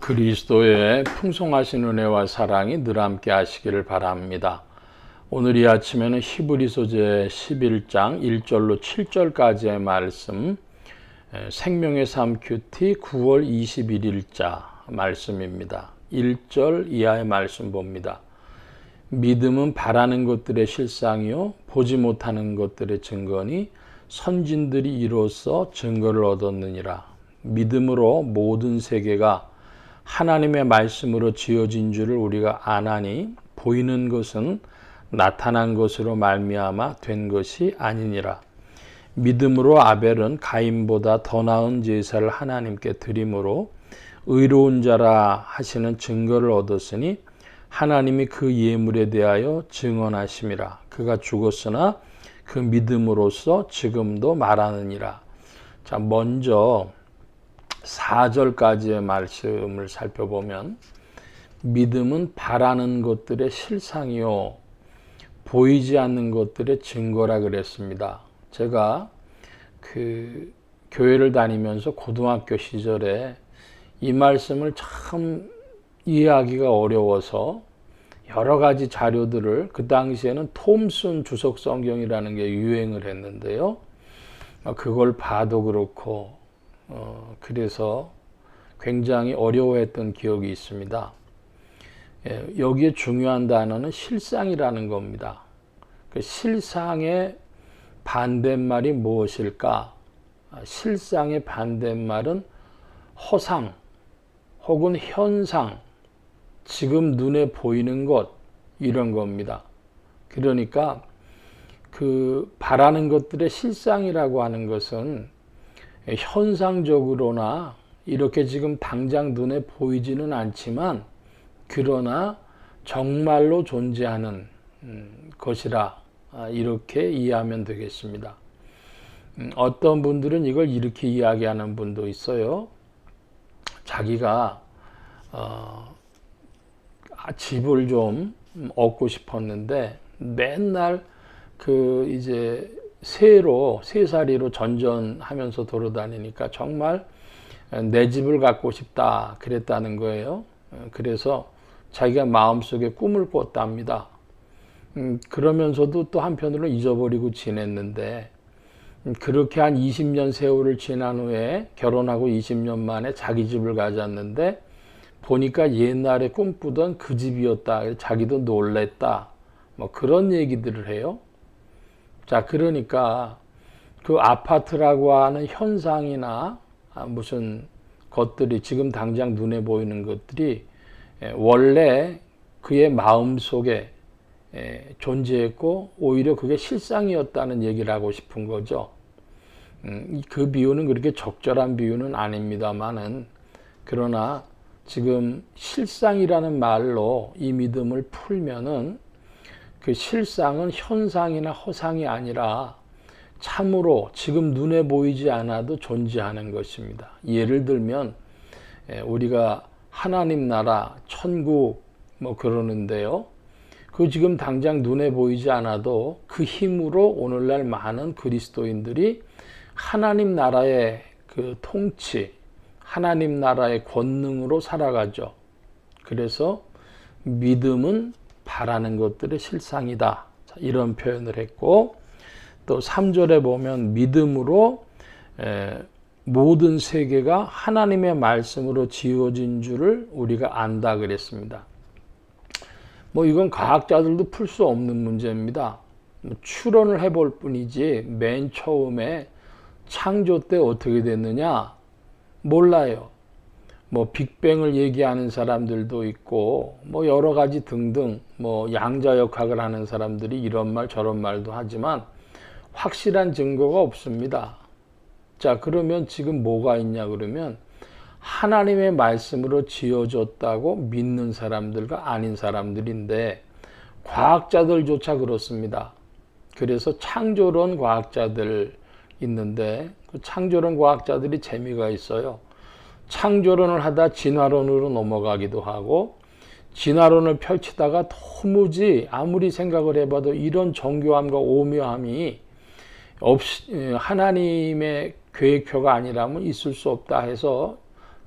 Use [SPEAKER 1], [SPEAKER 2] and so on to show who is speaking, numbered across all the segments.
[SPEAKER 1] 그리스도의 풍성하신 은혜와 사랑이 늘 함께 하시기를 바랍니다. 오늘 이 아침에는 히브리서제 11장 1절로 7절까지의 말씀, 생명의 삶 큐티 9월 21일자 말씀입니다. 1절 이하의 말씀 봅니다. 믿음은 바라는 것들의 실상이요 보지 못하는 것들의 증거니 선진들이 이로써 증거를 얻었느니라. 믿음으로 모든 세계가 하나님의 말씀으로 지어진 줄을 우리가 아나니 보이는 것은 나타난 것으로 말미암아 된 것이 아니니라. 믿음으로 아벨은 가인보다 더 나은 제사를 하나님께 드림으로 의로운 자라 하시는 증거를 얻었으니 하나님이 그 예물에 대하여 증언하심이라. 그가 죽었으나 그 믿음으로써 지금도 말하느니라. 자, 먼저 4절까지의 말씀을 살펴보면 믿음은 바라는 것들의 실상이요 보이지 않는 것들의 증거라 그랬습니다. 제가 교회를 다니면서 고등학교 시절에 이 말씀을 참 이해하기가 어려워서 여러 가지 자료들을, 그 당시에는 톰슨 주석 성경이라는 게 유행을 했는데요. 그걸 봐도 그렇고 그래서 굉장히 어려워했던 기억이 있습니다. 여기에 중요한 단어는 실상이라는 겁니다. 그 실상의 반대말이 무엇일까? 실상의 반대말은 허상 혹은 현상, 지금 눈에 보이는 것, 이런 겁니다. 그러니까 그 바라는 것들의 실상이라고 하는 것은 현상적으로나 이렇게 지금 당장 눈에 보이지는 않지만 그러나 정말로 존재하는 것이라, 이렇게 이해하면 되겠습니다. 어떤 분들은 이걸 이렇게 이야기하는 분도 있어요. 자기가 집을 좀 얻고 싶었는데 맨날 이제 새살이로 전전하면서 돌아다니니까 정말 내 집을 갖고 싶다 그랬다는 거예요. 그래서 자기가 마음속에 꿈을 꿨답니다. 그러면서도 또 한편으로 잊어버리고 지냈는데 그렇게 한 20년 세월을 지난 후에 결혼하고 20년 만에 자기 집을 가졌는데 보니까 옛날에 꿈꾸던 그 집이었다. 자기도 놀랬다. 뭐 그런 얘기들을 해요. 자, 그러니까 그 아파트라고 하는 현상이나 무슨 것들이 지금 당장 눈에 보이는 것들이 원래 그의 마음 속에 존재했고 오히려 그게 실상이었다는 얘기를 하고 싶은 거죠. 그 비유는 그렇게 적절한 비유는 아닙니다만은, 그러나 지금 실상이라는 말로 이 믿음을 풀면은 그 실상은 현상이나 허상이 아니라 참으로 지금 눈에 보이지 않아도 존재하는 것입니다. 예를 들면 우리가 하나님 나라, 천국 뭐 그러는데요. 그 지금 당장 눈에 보이지 않아도 그 힘으로 오늘날 많은 그리스도인들이 하나님 나라의 그 통치, 하나님 나라의 권능으로 살아가죠. 그래서 믿음은 바라는 것들의 실상이다, 이런 표현을 했고, 또 3절에 보면 믿음으로 모든 세계가 하나님의 말씀으로 지어진 줄을 우리가 안다 그랬습니다. 뭐 이건 과학자들도 풀 수 없는 문제입니다. 추론을 해볼 뿐이지 맨 처음에 창조 때 어떻게 됐느냐 몰라요. 뭐 빅뱅을 얘기하는 사람들도 있고 뭐 여러 가지 등등, 뭐 양자역학을 하는 사람들이 이런 말 저런 말도 하지만 확실한 증거가 없습니다. 자, 그러면 지금 뭐가 있냐 그러면 하나님의 말씀으로 지어졌다고 믿는 사람들과 아닌 사람들인데 과학자들조차 그렇습니다. 그래서 창조론 과학자들 있는데 그 창조론 과학자들이 재미가 있어요. 창조론을 하다 진화론으로 넘어가기도 하고, 진화론을 펼치다가 도무지 아무리 생각을 해봐도 이런 정교함과 오묘함이 하나님의 계획표가 아니라면 있을 수 없다 해서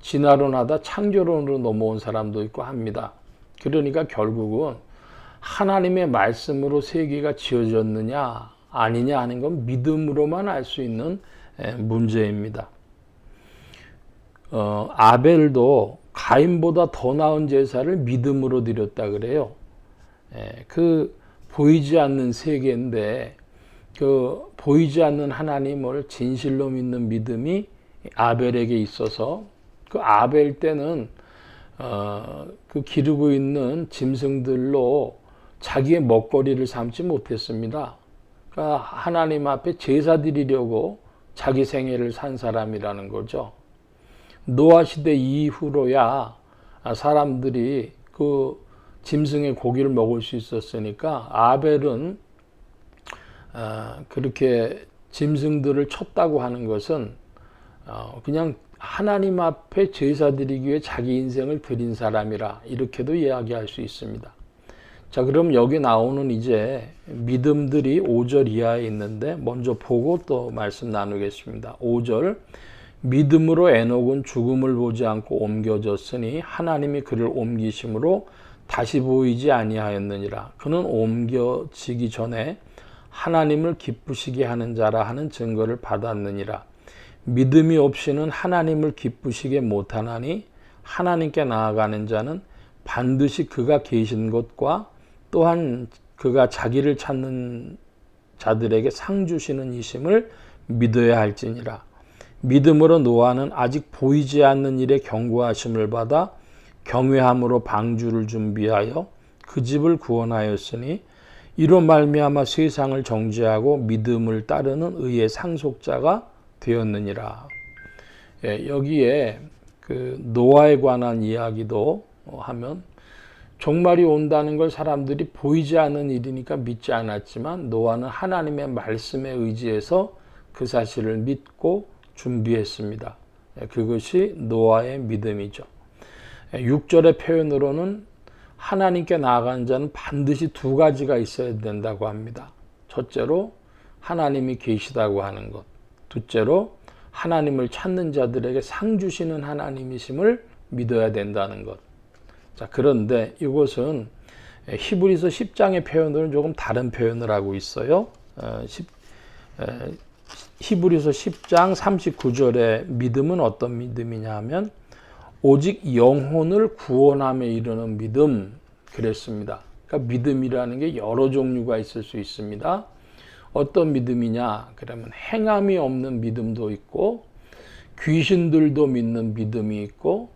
[SPEAKER 1] 진화론하다 창조론으로 넘어온 사람도 있고 합니다. 그러니까 결국은 하나님의 말씀으로 세계가 지어졌느냐 아니냐 하는 건 믿음으로만 알 수 있는 문제입니다. 아벨도 가인보다 더 나은 제사를 믿음으로 드렸다 그래요. 그 보이지 않는 세계인데 그 보이지 않는 하나님을 진실로 믿는 믿음이 아벨에게 있어서 그 아벨 때는 그 기르고 있는 짐승들로 자기의 먹거리를 삼지 못했습니다. 그러니까 하나님 앞에 제사 드리려고 자기 생애를 산 사람이라는 거죠. 노아 시대 이후로야 사람들이 그 짐승의 고기를 먹을 수 있었으니까 아벨은 그렇게 짐승들을 쳤다고 하는 것은 그냥 하나님 앞에 제사 드리기 위해 자기 인생을 드린 사람이라 이렇게도 이야기할 수 있습니다. 자, 그럼 여기 나오는 이제 믿음들이 5절 이하에 있는데 먼저 보고 또 말씀 나누겠습니다. 5절 믿음으로 에녹은 죽음을 보지 않고 옮겨졌으니 하나님이 그를 옮기심으로 다시 보이지 아니하였느니라. 그는 옮겨지기 전에 하나님을 기쁘시게 하는 자라 하는 증거를 받았느니라. 믿음이 없이는 하나님을 기쁘시게 못하나니 하나님께 나아가는 자는 반드시 그가 계신 곳과 또한 그가 자기를 찾는 자들에게 상 주시는 이심을 믿어야 할지니라. 믿음으로 노아는 아직 보이지 않는 일에 경고하심을 받아 경외함으로 방주를 준비하여 그 집을 구원하였으니 이로 말미암아 세상을 정죄하고 믿음을 따르는 의의 상속자가 되었느니라. 여기에 그 노아에 관한 이야기도 하면 종말이 온다는 걸 사람들이 보이지 않는 일이니까 믿지 않았지만 노아는 하나님의 말씀에 의지해서 그 사실을 믿고 준비했습니다. 그것이 노아의 믿음이죠. 6절의 표현으로는 하나님께 나아가는 자는 반드시 두 가지가 있어야 된다고 합니다. 첫째로 하나님이 계시다고 하는 것. 둘째로 하나님을 찾는 자들에게 상 주시는 하나님이심을 믿어야 된다는 것. 자, 그런데 이것은 히브리서 10장의 표현으로는 조금 다른 표현을 하고 있어요. 히브리서 10장 39절의 믿음은 어떤 믿음이냐 하면 오직 영혼을 구원함에 이르는 믿음 그랬습니다. 그러니까 믿음이라는 게 여러 종류가 있을 수 있습니다. 어떤 믿음이냐? 그러면 행함이 없는 믿음도 있고 귀신들도 믿는 믿음이 있고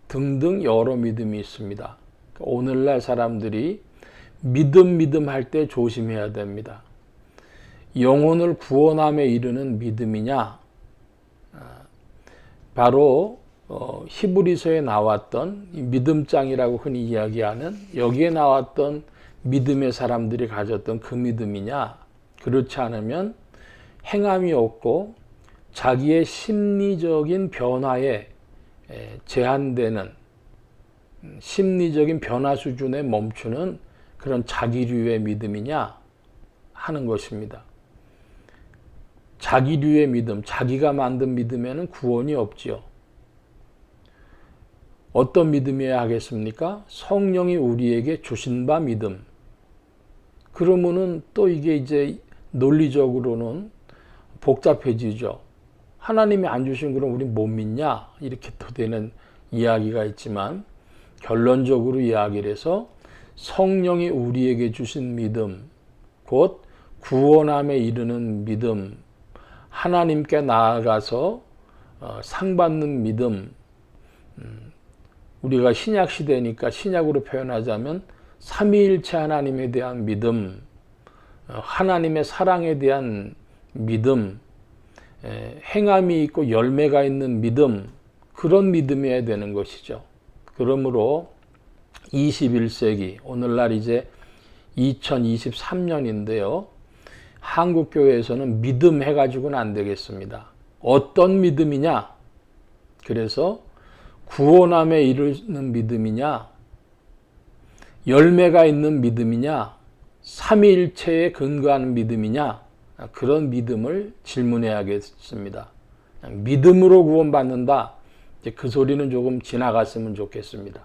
[SPEAKER 1] 등등 여러 믿음이 있습니다. 오늘날 사람들이 믿음 할 때 조심해야 됩니다. 영혼을 구원함에 이르는 믿음이냐? 바로 히브리서에 나왔던 믿음장이라고 흔히 이야기하는 여기에 나왔던 믿음의 사람들이 가졌던 그 믿음이냐? 그렇지 않으면 행함이 없고 자기의 심리적인 변화에 제한되는 심리적인 변화 수준에 멈추는 그런 자기류의 믿음이냐 하는 것입니다. 자기류의 믿음, 자기가 만든 믿음에는 구원이 없지요. 어떤 믿음이어야 하겠습니까? 성령이 우리에게 주신 바 믿음. 그러면은 또 이게 이제 논리적으로는 복잡해지죠. 하나님이 안 주신 그럼 우리 못 믿냐? 이렇게 또 되는 이야기가 있지만 결론적으로 이야기를 해서 성령이 우리에게 주신 믿음, 곧 구원함에 이르는 믿음, 하나님께 나아가서 상 받는 믿음, 우리가 신약 시대니까 신약으로 표현하자면 삼위일체 하나님에 대한 믿음, 하나님의 사랑에 대한 믿음, 행함이 있고 열매가 있는 믿음, 그런 믿음이어야 되는 것이죠. 그러므로 21세기, 오늘날 이제 2023년인데요. 한국교회에서는 믿음 해가지고는 안 되겠습니다. 어떤 믿음이냐? 그래서 구원함에 이르는 믿음이냐? 열매가 있는 믿음이냐? 삼위일체에 근거하는 믿음이냐? 그런 믿음을 질문해야겠습니다. 믿음으로 구원받는다. 이제 그 소리는 조금 지나갔으면 좋겠습니다.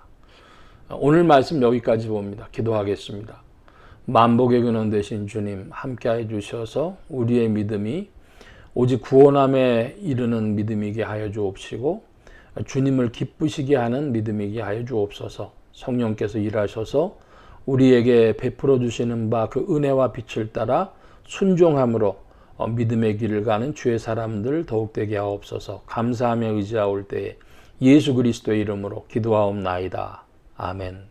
[SPEAKER 1] 오늘 말씀 여기까지 봅니다. 기도하겠습니다. 만복의 근원 되신 주님 함께해 주셔서 우리의 믿음이 오직 구원함에 이르는 믿음이게 하여 주옵시고 주님을 기쁘시게 하는 믿음이게 하여 주옵소서. 성령께서 일하셔서 우리에게 베풀어 주시는 바 그 은혜와 빛을 따라 순종함으로 믿음의 길을 가는 주의 사람들 더욱 되게 하옵소서. 감사하며 의지하올 때에 예수 그리스도의 이름으로 기도하옵나이다. 아멘.